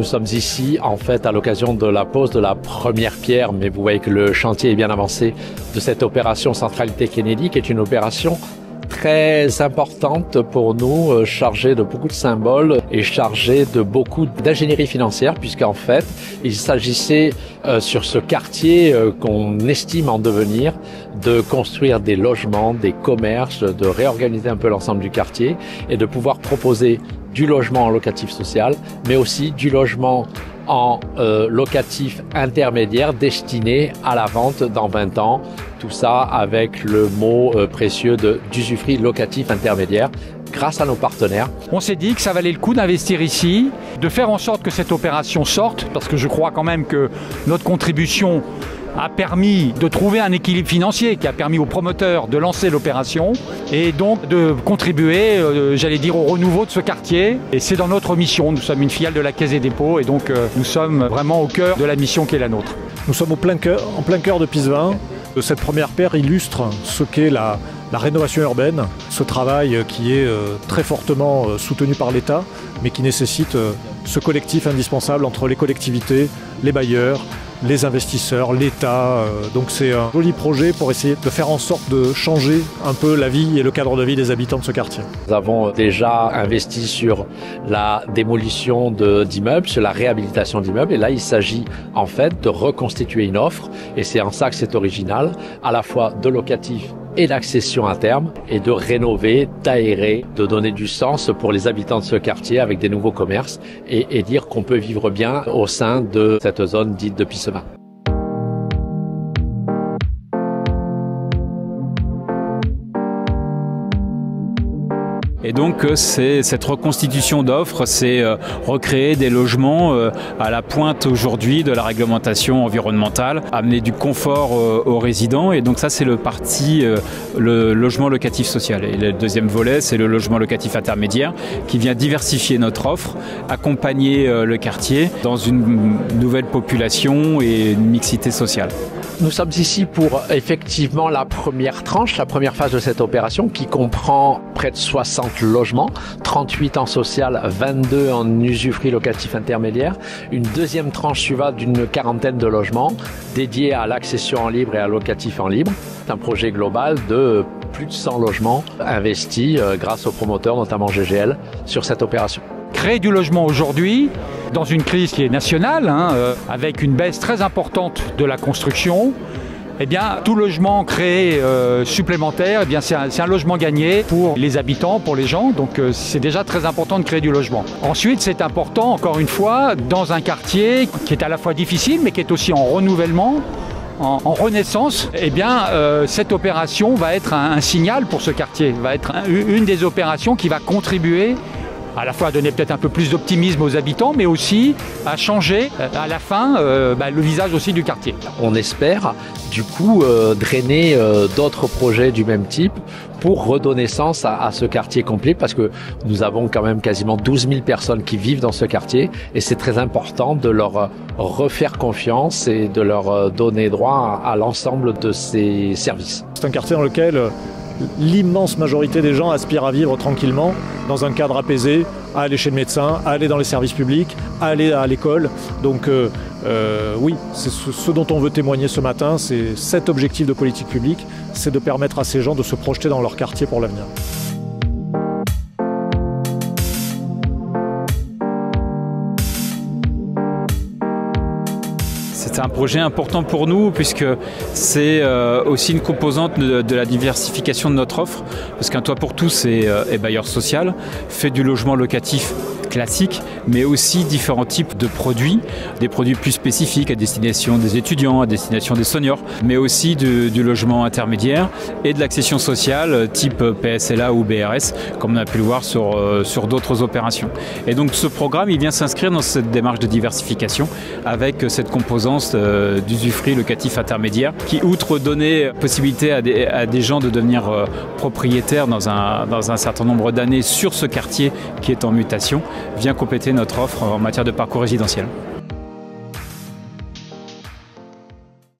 Nous sommes ici en fait à l'occasion de la pose de la première pierre, mais vous voyez que le chantier est bien avancé de cette opération Centralité Kennedy, qui est une opération très importante pour nous, chargée de beaucoup de symboles et chargée de beaucoup d'ingénierie financière, puisqu'en fait, il s'agissait sur ce quartier qu'on estime en devenir, de construire des logements, des commerces, de réorganiser un peu l'ensemble du quartier et de pouvoir proposer du logement en locatif social, mais aussi du logement en locatif intermédiaire destiné à la vente dans 20 ans. Tout ça avec le mot précieux d'usufruit locatif intermédiaire grâce à nos partenaires. On s'est dit que ça valait le coup d'investir ici, de faire en sorte que cette opération sorte, parce que je crois quand même que notre contribution a permis de trouver un équilibre financier qui a permis aux promoteurs de lancer l'opération et donc de contribuer, j'allais dire, au renouveau de ce quartier. Et c'est dans notre mission. Nous sommes une filiale de la Caisse des dépôts et donc nous sommes vraiment au cœur de la mission qui est la nôtre. Nous sommes en plein cœur de Pisevin. Cette première paire illustre ce qu'est la rénovation urbaine, ce travail qui est très fortement soutenu par l'État, mais qui nécessite ce collectif indispensable entre les collectivités, les bailleurs, les investisseurs, l'État. Donc c'est un joli projet pour essayer de faire en sorte de changer un peu la vie et le cadre de vie des habitants de ce quartier. Nous avons déjà investi sur la démolition d'immeubles, sur la réhabilitation d'immeubles. Et là, il s'agit en fait de reconstituer une offre. Et c'est en ça que c'est original, à la fois de locatif et d'accession à terme, et de rénover, d'aérer, de donner du sens pour les habitants de ce quartier avec des nouveaux commerces et dire qu'on peut vivre bien au sein de cette zone dite de Pisevin. Et donc c'est cette reconstitution d'offres, c'est recréer des logements à la pointe aujourd'hui de la réglementation environnementale, amener du confort aux résidents. Et donc ça c'est le parti, le logement locatif social. Et le deuxième volet, c'est le logement locatif intermédiaire qui vient diversifier notre offre, accompagner le quartier dans une nouvelle population et une mixité sociale. Nous sommes ici pour effectivement la première tranche, la première phase de cette opération qui comprend près de 60 logements, 38 en social, 22 en usufruit locatif intermédiaire. Une deuxième tranche suivante d'une quarantaine de logements dédiés à l'accession en libre et à locatif en libre. C'est un projet global de plus de 100 logements investis grâce aux promoteurs, notamment GGL, sur cette opération. Créer du logement aujourd'hui, dans une crise qui est nationale, avec une baisse très importante de la construction, eh bien, tout logement créé supplémentaire, eh bien, c'est un logement gagné pour les habitants, pour les gens. Donc c'est déjà très important de créer du logement. Ensuite, c'est important, encore une fois, dans un quartier qui est à la fois difficile, mais qui est aussi en renouvellement, en renaissance, eh bien, cette opération va être un signal pour ce quartier, va être une des opérations qui va contribuer à la fois à donner peut-être un peu plus d'optimisme aux habitants, mais aussi à changer à la fin le visage aussi du quartier. On espère du coup drainer d'autres projets du même type pour redonner sens à ce quartier complet, parce que nous avons quand même quasiment 12 000 personnes qui vivent dans ce quartier et c'est très important de leur refaire confiance et de leur donner droit à l'ensemble de ces services. C'est un quartier dans lequel l'immense majorité des gens aspirent à vivre tranquillement, dans un cadre apaisé, à aller chez le médecin, à aller dans les services publics, à aller à l'école. Donc oui, c'est ce dont on veut témoigner ce matin, c'est cet objectif de politique publique, c'est de permettre à ces gens de se projeter dans leur quartier pour l'avenir. C'est un projet important pour nous puisque c'est aussi une composante de la diversification de notre offre, parce qu'un toit pour tous est bailleur social, fait du logement locatif classique, mais aussi différents types de produits, des produits plus spécifiques à destination des étudiants, à destination des seniors, mais aussi du logement intermédiaire et de l'accession sociale type PSLA ou BRS, comme on a pu le voir sur d'autres opérations. Et donc ce programme, il vient s'inscrire dans cette démarche de diversification avec cette composante d'usufruit locatif intermédiaire qui, outre donner possibilité à des gens de devenir propriétaires dans un certain nombre d'années sur ce quartier qui est en mutation, vient compléter notre offre en matière de parcours résidentiel.